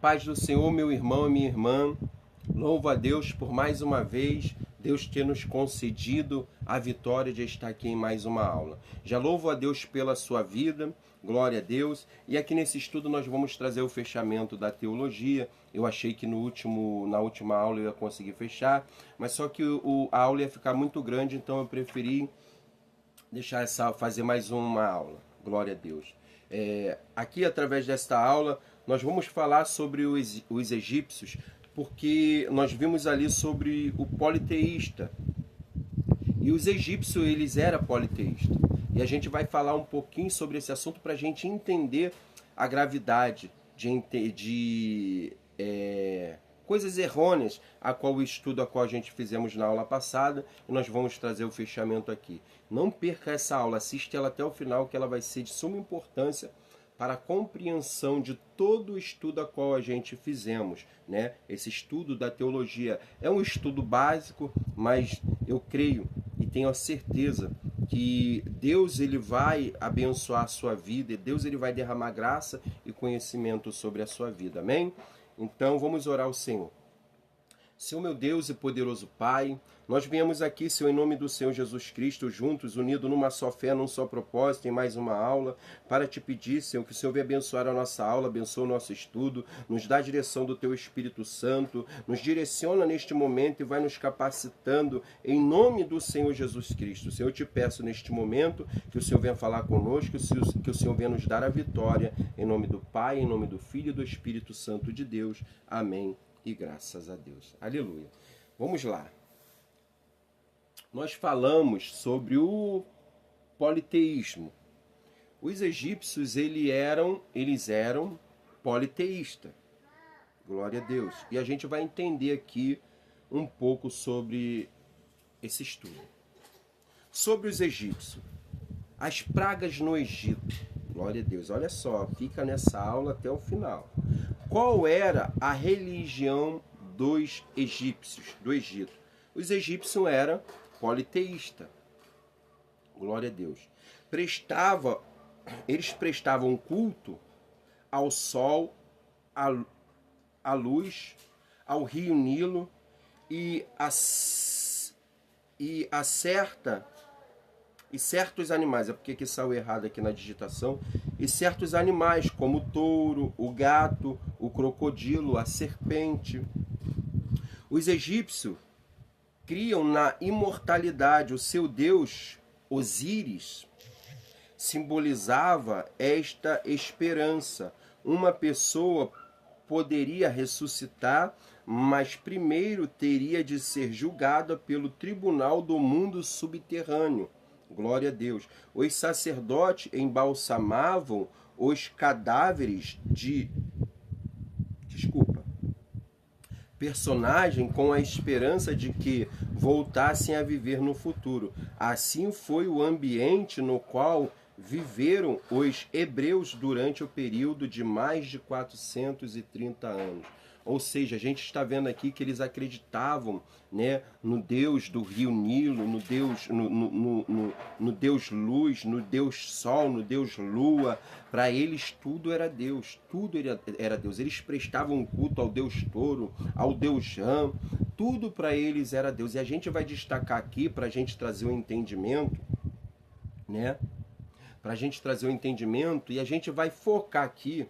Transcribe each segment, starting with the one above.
paz do Senhor, meu irmão e minha irmã. Louvo a Deus por mais uma vez, Deus ter nos concedido a vitória de estar aqui em mais uma aula. Já louvo a Deus pela sua vida, glória a Deus. E aqui nesse estudo nós vamos trazer o fechamento da teologia. Eu achei que na última aula eu ia conseguir fechar, mas só que a aula ia ficar muito grande, então eu preferi fazer mais uma aula. Glória a Deus. Aqui, através desta aula, nós vamos falar sobre os egípcios, porque nós vimos ali sobre o politeísta. E os egípcios, eles eram politeístas. E a gente vai falar um pouquinho sobre esse assunto para a gente entender a gravidade de coisas errôneas a qual a gente fizemos na aula passada, e nós vamos trazer o fechamento aqui. Não perca essa aula, assiste ela até o final, que ela vai ser de suma importância para a compreensão de todo o estudo a qual a gente fizemos, né? Esse estudo da teologia é um estudo básico, mas eu creio e tenho a certeza que Deus ele vai abençoar a sua vida, e Deus ele vai derramar graça e conhecimento sobre a sua vida, amém? Então vamos orar ao Senhor. Senhor meu Deus e poderoso Pai, nós viemos aqui, Senhor, em nome do Senhor Jesus Cristo, juntos, unidos numa só fé, num só propósito, em mais uma aula, para te pedir, Senhor, que o Senhor venha abençoar a nossa aula, abençoe o nosso estudo, nos dá a direção do Teu Espírito Santo, nos direciona neste momento e vai nos capacitando, em nome do Senhor Jesus Cristo. Senhor, eu te peço neste momento que o Senhor venha falar conosco, que o Senhor venha nos dar a vitória, em nome do Pai, em nome do Filho e do Espírito Santo de Deus. Amém. E graças a Deus. Aleluia. Vamos lá. Nós falamos sobre o politeísmo. Os egípcios, eles eram politeístas. Glória a Deus. E a gente vai entender aqui um pouco sobre esse estudo. Sobre os egípcios. As pragas no Egito. Glória a Deus. Olha só, fica nessa aula até o final. Qual era a religião dos egípcios, do Egito? Os egípcios eram politeístas. Glória a Deus. Eles prestavam culto ao sol, à luz, ao rio Nilo e a certos animais, é porque aqui saiu errado aqui na digitação, e certos animais, como o touro, o gato, o crocodilo, a serpente. Os egípcios criam na imortalidade. O seu deus, Osíris, simbolizava esta esperança. Uma pessoa poderia ressuscitar, mas primeiro teria de ser julgada pelo tribunal do mundo subterrâneo. Glória a Deus. Os sacerdotes embalsamavam os cadáveres de personagem com a esperança de que voltassem a viver no futuro. Assim foi o ambiente no qual viveram os hebreus durante o período de mais de 430 anos. Ou seja, a gente está vendo aqui que eles acreditavam, né, no Deus do rio Nilo, no Deus, no Deus luz, no Deus sol, no Deus lua. Para eles tudo era Deus, tudo era Deus. Eles prestavam culto ao Deus touro, ao Deus Jã, tudo para eles era Deus. E a gente vai destacar aqui para a gente trazer o entendimento, né? Para a gente trazer o entendimento, e a gente vai focar aqui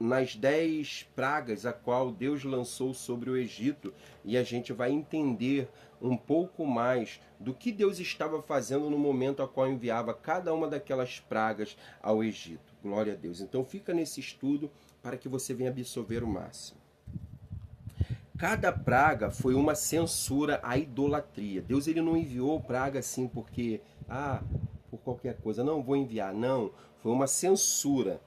nas 10 pragas a qual Deus lançou sobre o Egito, e a gente vai entender um pouco mais do que Deus estava fazendo no momento a qual enviava cada uma daquelas pragas ao Egito. Glória a Deus. Então fica nesse estudo para que você venha absorver o máximo. Cada praga foi uma censura à idolatria. Deus ele não enviou praga assim porque, por qualquer coisa, não vou enviar. Não, foi uma censura.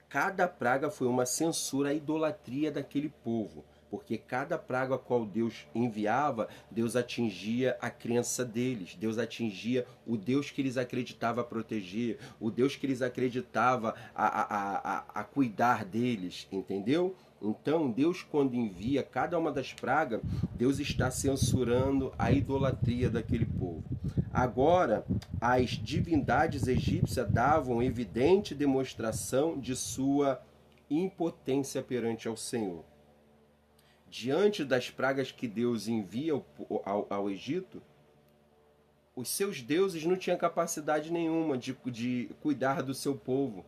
Cada praga foi uma censura à idolatria daquele povo, porque cada praga a qual Deus enviava, Deus atingia a crença deles, Deus atingia o Deus que eles acreditavam proteger, o Deus que eles acreditavam a cuidar deles, entendeu? Então, Deus, quando envia cada uma das pragas, Deus está censurando a idolatria daquele povo. Agora, as divindades egípcias davam evidente demonstração de sua impotência perante ao Senhor. Diante das pragas que Deus envia ao Egito, os seus deuses não tinham capacidade nenhuma de cuidar do seu povo.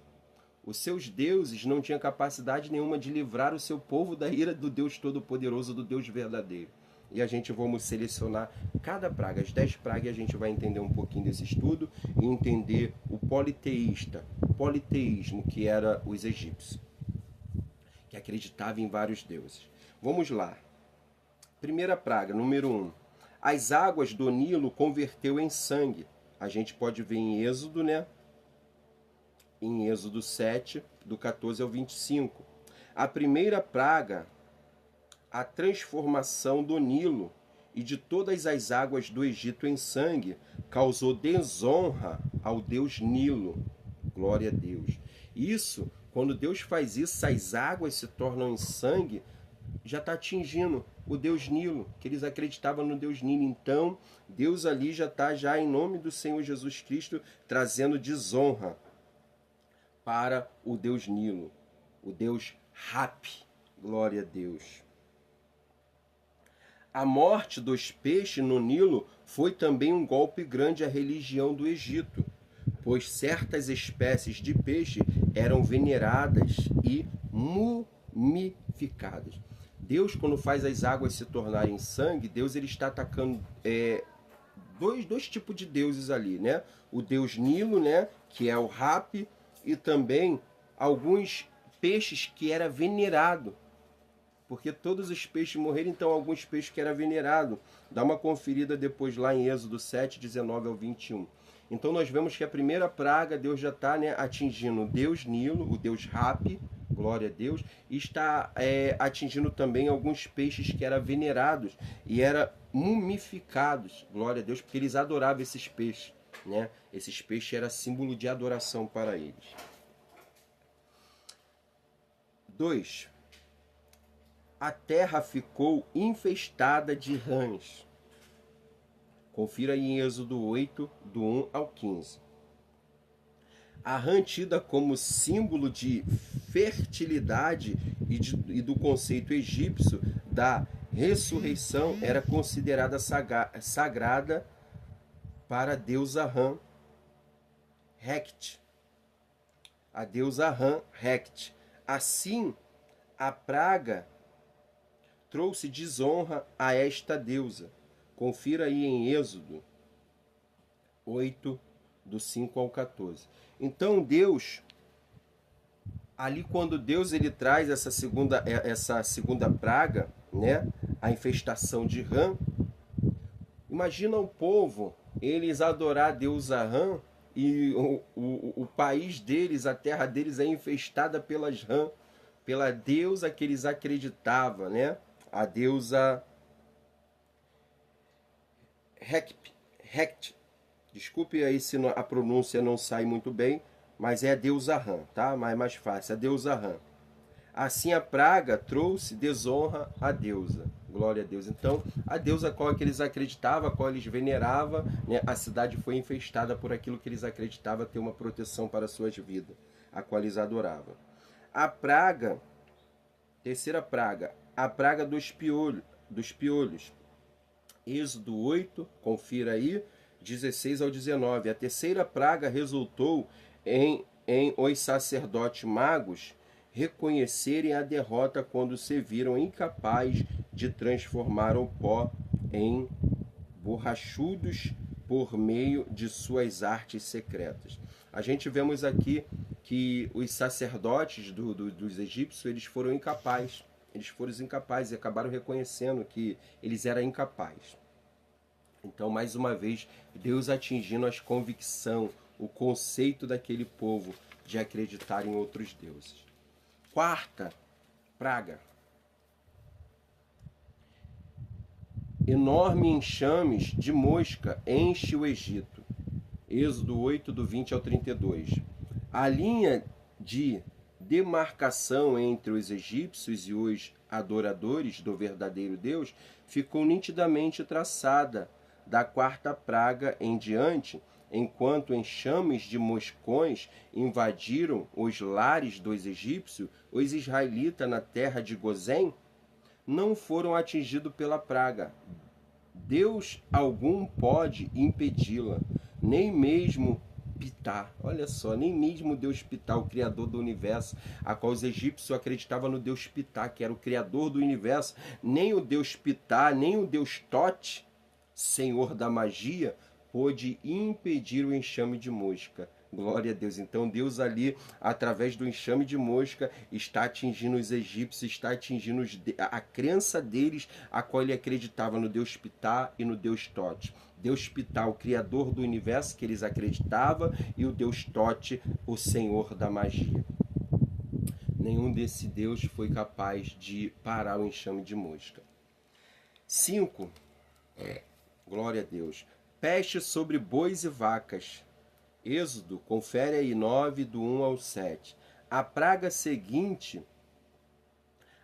Os seus deuses não tinham capacidade nenhuma de livrar o seu povo da ira do Deus Todo-Poderoso, do Deus verdadeiro. E a gente vamos selecionar cada praga, as 10 pragas, e a gente vai entender um pouquinho desse estudo e entender o politeísmo, que era os egípcios, que acreditavam em vários deuses. Vamos lá. Primeira praga, número 1. As águas do Nilo converteu em sangue. A gente pode ver em Êxodo, né? Em Êxodo 7, do 14 ao 25. A primeira praga, a transformação do Nilo e de todas as águas do Egito em sangue, causou desonra ao Deus Nilo. Glória a Deus. Isso, quando Deus faz isso, as águas se tornam em sangue, já está atingindo o Deus Nilo, que eles acreditavam no Deus Nilo. Então, Deus ali já está, já em nome do Senhor Jesus Cristo, trazendo desonra para o Deus Nilo, o Deus Rapi. Glória a Deus. A morte dos peixes no Nilo foi também um golpe grande à religião do Egito, pois certas espécies de peixe eram veneradas e mumificadas. Deus, quando faz as águas se tornarem sangue, Deus ele está atacando dois tipos de deuses ali, né? O Deus Nilo, né? Que é o Rapi, e também alguns peixes que era venerado, porque todos os peixes morreram, então alguns peixes que era venerado. Dá uma conferida depois lá em Êxodo 7, 19 ao 21. Então nós vemos que a primeira praga, Deus já está, né, atingindo o Deus Nilo, o Deus Rapi, glória a Deus, e está atingindo também alguns peixes que eram venerados e eram mumificados, glória a Deus, porque eles adoravam esses peixes, né? Esses peixes eram símbolo de adoração para eles. 2. A terra ficou infestada de rãs. Confira aí em Êxodo 8, do 1 ao 15. A rã, tida como símbolo de fertilidade e do conceito egípcio da ressurreição, era considerada sagrada para a deusa Rã, Hekt. A deusa Rã, Hekt. Assim, a praga trouxe desonra a esta deusa. Confira aí em Êxodo 8, do 5 ao 14. Então Deus, ali quando Deus ele traz essa segunda praga, né, a infestação de rã, imagina o povo, eles adorar a deusa Rã, e o país deles, a terra deles é infestada pelas rãs, pela deusa que eles acreditavam, né? A deusa Hekt. Desculpe aí se a pronúncia não sai muito bem, mas é a deusa Rã, tá? Mas é mais fácil, a deusa Rã. Assim a praga trouxe desonra à deusa. Glória a Deus. Então, a deusa a qual que eles acreditavam, a qual eles veneravam, né? A cidade foi infestada por aquilo que eles acreditavam ter uma proteção para suas vidas, a qual eles adoravam. A praga, terceira praga, a praga dos piolhos. Êxodo 8, confira aí, 16 ao 19. A terceira praga resultou em os sacerdotes magos reconhecerem a derrota quando se viram incapazes de transformar o pó em borrachudos por meio de suas artes secretas. A gente vemos aqui que os sacerdotes dos egípcios, eles foram incapazes e acabaram reconhecendo que eles eram incapazes. Então, mais uma vez, Deus atingindo as convicção, o conceito daquele povo de acreditar em outros deuses. Quarta praga. Enorme enxames de mosca enche o Egito. Êxodo 8, do 20 ao 32. A linha de demarcação entre os egípcios e os adoradores do verdadeiro Deus ficou nitidamente traçada da quarta praga em diante, enquanto enxames de moscões invadiram os lares dos egípcios, os israelitas na terra de Gozém não foram atingidos pela praga. Deus algum pode impedi-la, nem mesmo Ptah. Olha só, nem mesmo Deus Ptah, o criador do universo, a qual os egípcios acreditavam no Deus Ptah, que era o criador do universo, nem o Deus Ptah, nem o Deus Tote, senhor da magia, pôde impedir o enxame de mosca. Glória a Deus. Então Deus ali, através do enxame de mosca, está atingindo os egípcios, está atingindo a crença deles, a qual ele acreditava no Deus Ptah e no Deus Tote. Deus Ptah, o criador do universo que eles acreditavam, e o Deus Tote, o senhor da magia. Nenhum desse Deus foi capaz de parar o enxame de mosca. 5. Glória a Deus. Peste sobre bois e vacas. Êxodo, confere aí 9, do 1 ao 7. A praga seguinte,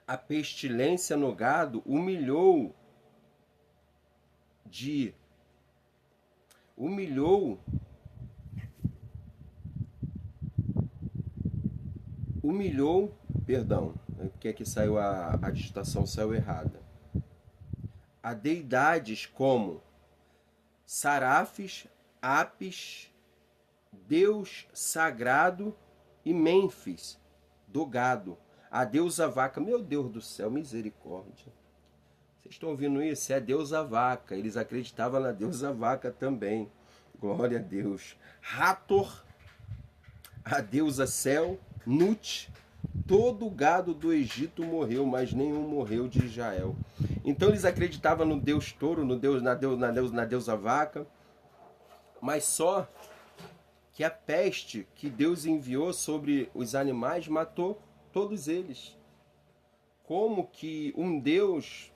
a pestilência no gado, humilhou perdão, porque aqui saiu a digitação saiu errada. A deidades como Sarafes, Apis, Deus sagrado e Mênfis, do gado. A deusa vaca, meu Deus do céu, misericórdia. Vocês estão ouvindo isso? É a deusa vaca. Eles acreditavam na deusa vaca também. Glória a Deus. Hathor, a deusa céu, Nut. Todo o gado do Egito morreu, mas nenhum morreu de Israel. Então eles acreditavam no Deus touro, na deusa vaca, mas só que a peste que Deus enviou sobre os animais matou todos eles. Como que um Deus,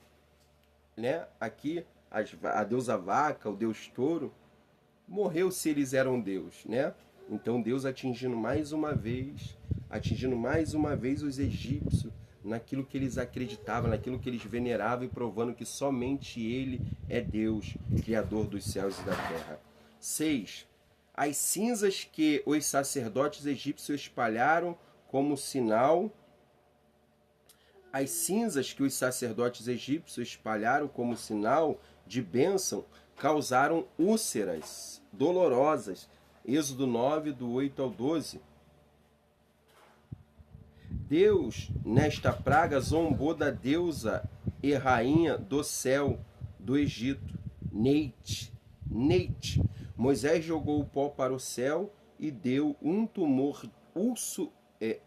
né, aqui, a deusa vaca, o Deus touro, morreu se eles eram Deus, né? Então Deus atingindo mais uma vez os egípcios naquilo que eles acreditavam, naquilo que eles veneravam, e provando que somente Ele é Deus, Criador dos céus e da terra. 6. As cinzas que os sacerdotes egípcios espalharam como sinal de bênção causaram úlceras dolorosas. Êxodo 9, do 8 ao 12. Deus, nesta praga, zombou da deusa e rainha do céu do Egito, Neite. Moisés jogou o pó para o céu e deu um tumor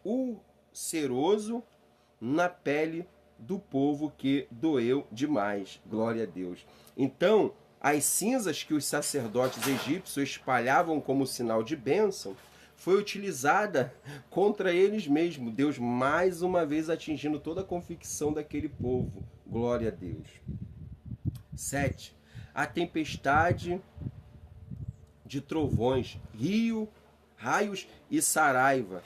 ulceroso na pele do povo, que doeu demais. Glória a Deus. Então, as cinzas que os sacerdotes egípcios espalhavam como sinal de bênção foi utilizada contra eles mesmos. Deus mais uma vez atingindo toda a convicção daquele povo. Glória a Deus. 7. A tempestade de trovões, raios e saraiva.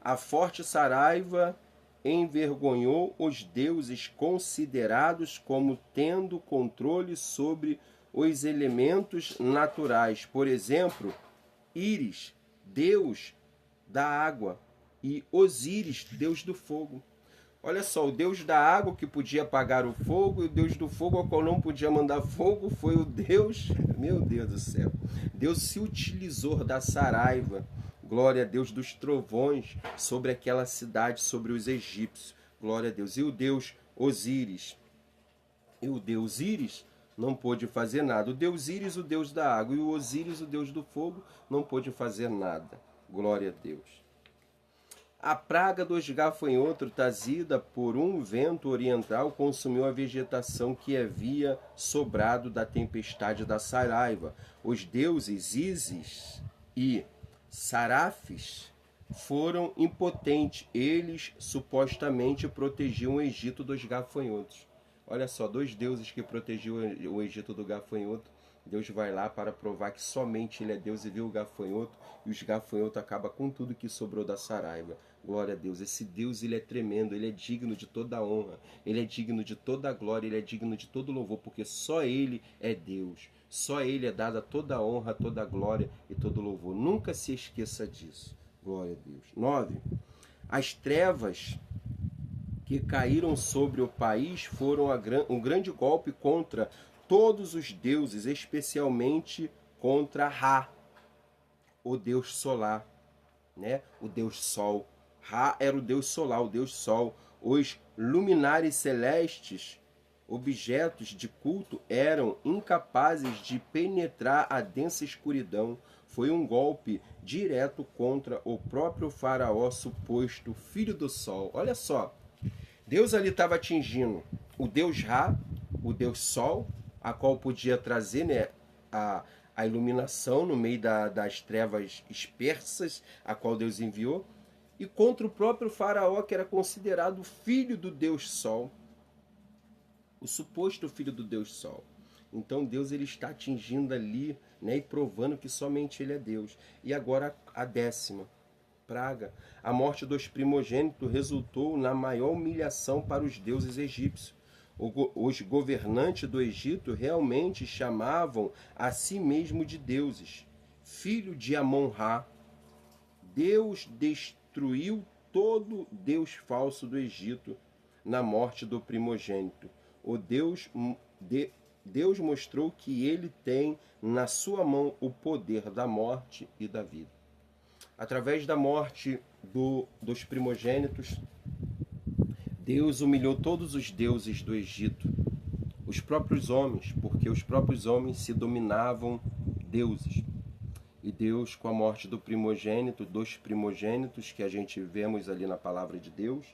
A forte saraiva envergonhou os deuses considerados como tendo controle sobre os elementos naturais. Por exemplo, Íris, deus da água, e Osíris, deus do fogo. Olha só, o deus da água que podia apagar o fogo, e o deus do fogo ao qual não podia mandar fogo, foi o Deus, meu Deus do céu. Deus se utilizou da saraiva, glória a Deus, dos trovões sobre aquela cidade, sobre os egípcios. Glória a Deus. E o deus Osíris. E o deus Íris não pôde fazer nada. O deus Íris, o deus da água, e o Osíris, o deus do fogo, não pôde fazer nada. Glória a Deus. A praga dos gafanhotos, trazida por um vento oriental, consumiu a vegetação que havia sobrado da tempestade da saraiva. Os deuses Ísis e Sarafes foram impotentes. Eles supostamente protegiam o Egito dos gafanhotos. Olha só, dois deuses que protegiam o Egito do gafanhoto. Deus vai lá para provar que somente Ele é Deus, e viu o gafanhoto, e os gafanhotos acabam com tudo que sobrou da saraiva. Glória a Deus. Esse Deus, Ele é tremendo, Ele é digno de toda a honra, Ele é digno de toda a glória, Ele é digno de todo louvor, porque só Ele é Deus. Só a Ele é dada toda a honra, toda a glória e todo o louvor. Nunca se esqueça disso. Glória a Deus. 9. As trevas que caíram sobre o país foram um grande golpe contra todos os deuses, especialmente contra Ra, o deus solar, né? O deus sol. Ra era o deus solar, o deus sol. Os luminares celestes, objetos de culto, eram incapazes de penetrar a densa escuridão. Foi um golpe direto contra o próprio faraó, suposto filho do sol. Olha só, Deus ali estava atingindo o deus Ra, o deus sol, a qual podia trazer, né, a iluminação no meio das trevas dispersas, a qual Deus enviou, e contra o próprio faraó, que era considerado filho do deus sol, o suposto filho do deus sol. Então Deus ele está atingindo ali, né, e provando que somente ele é Deus. E agora a 10ª praga, a morte dos primogênitos, resultou na maior humilhação para os deuses egípcios. Os governantes do Egito realmente chamavam a si mesmo de deuses. Filho de Amon-Ra, Deus destruiu todo deus falso do Egito na morte do primogênito. Deus mostrou que ele tem na sua mão o poder da morte e da vida. Através da morte dos primogênitos, Deus humilhou todos os deuses do Egito, os próprios homens, porque os próprios homens se dominavam deuses. E Deus, com a morte do primogênito, dos primogênitos, que a gente vemos ali na palavra de Deus,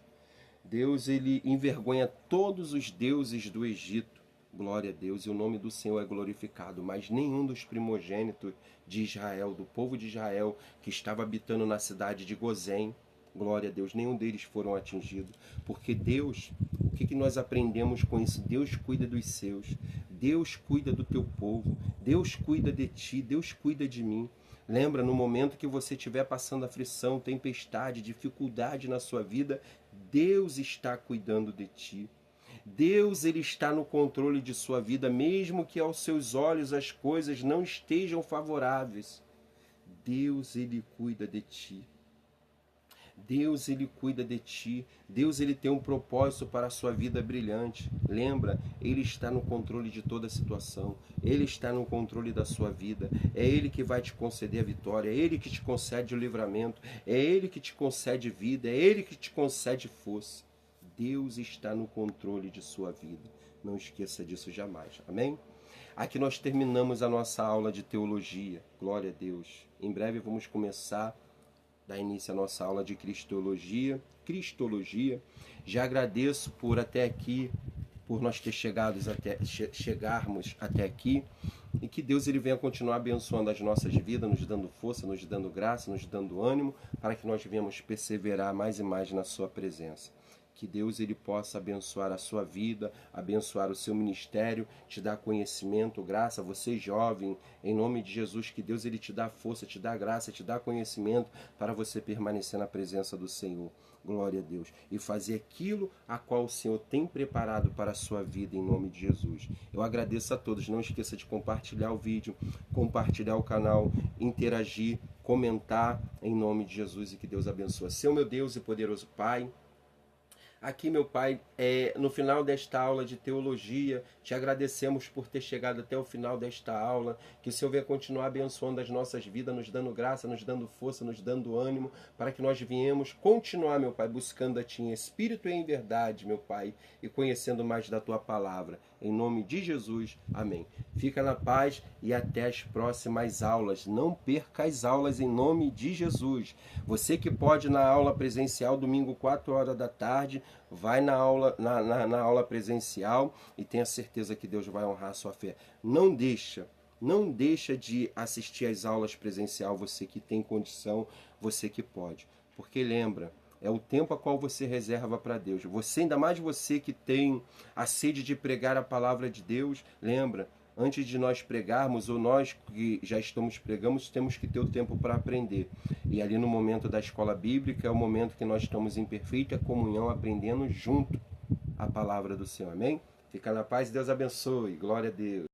Deus ele envergonha todos os deuses do Egito. Glória a Deus, e o nome do Senhor é glorificado. Mas nenhum dos primogênitos de Israel, do povo de Israel, que estava habitando na cidade de Gozém, glória a Deus, nenhum deles foram atingidos. Porque Deus, o que nós aprendemos com isso? Deus cuida dos seus, Deus cuida do teu povo, Deus cuida de ti, Deus cuida de mim. Lembra, no momento que você estiver passando aflição, tempestade, dificuldade na sua vida, Deus está cuidando de ti. Deus ele está no controle de sua vida, mesmo que aos seus olhos as coisas não estejam favoráveis. Deus ele cuida de ti. Deus ele cuida de ti. Deus ele tem um propósito para a sua vida brilhante. Lembra, ele está no controle de toda a situação. Ele está no controle da sua vida. É ele que vai te conceder a vitória. É ele que te concede o livramento. É ele que te concede vida. É ele que te concede força. Deus está no controle de sua vida. Não esqueça disso jamais. Amém? Aqui nós terminamos a nossa aula de teologia. Glória a Deus. Em breve vamos começar, dar início à nossa aula de Cristologia. Já agradeço por até aqui, por nós chegarmos até aqui. E que Deus ele venha continuar abençoando as nossas vidas, nos dando força, nos dando graça, nos dando ânimo, para que nós venhamos perseverar mais e mais na sua presença. Que Deus ele possa abençoar a sua vida, abençoar o seu ministério, te dar conhecimento, graça, você jovem, em nome de Jesus, que Deus ele te dá força, te dá graça, te dá conhecimento para você permanecer na presença do Senhor. Glória a Deus. E fazer aquilo a qual o Senhor tem preparado para a sua vida, em nome de Jesus. Eu agradeço a todos. Não esqueça de compartilhar o vídeo, compartilhar o canal, interagir, comentar, em nome de Jesus, e que Deus abençoe. Seu meu Deus e poderoso Pai, aqui, meu Pai, no final desta aula de teologia, te agradecemos por ter chegado até o final desta aula, que o Senhor venha continuar abençoando as nossas vidas, nos dando graça, nos dando força, nos dando ânimo, para que nós viemos continuar, meu Pai, buscando a Ti em espírito e em verdade, meu Pai, e conhecendo mais da Tua palavra. Em nome de Jesus, amém. Fica na paz e até as próximas aulas. Não perca as aulas em nome de Jesus. Você que pode na aula presencial, domingo, 4 horas da tarde, vai na aula presencial e tenha certeza que Deus vai honrar a sua fé. Não deixa de assistir às aulas presencial, você que tem condição, você que pode. Porque lembra, é o tempo a qual você reserva para Deus. Você, ainda mais você que tem a sede de pregar a palavra de Deus, lembra, antes de nós pregarmos, ou nós que já estamos pregando, temos que ter o tempo para aprender. E ali no momento da escola bíblica é o momento que nós estamos em perfeita comunhão, aprendendo junto a palavra do Senhor. Amém? Fica na paz, Deus abençoe. Glória a Deus.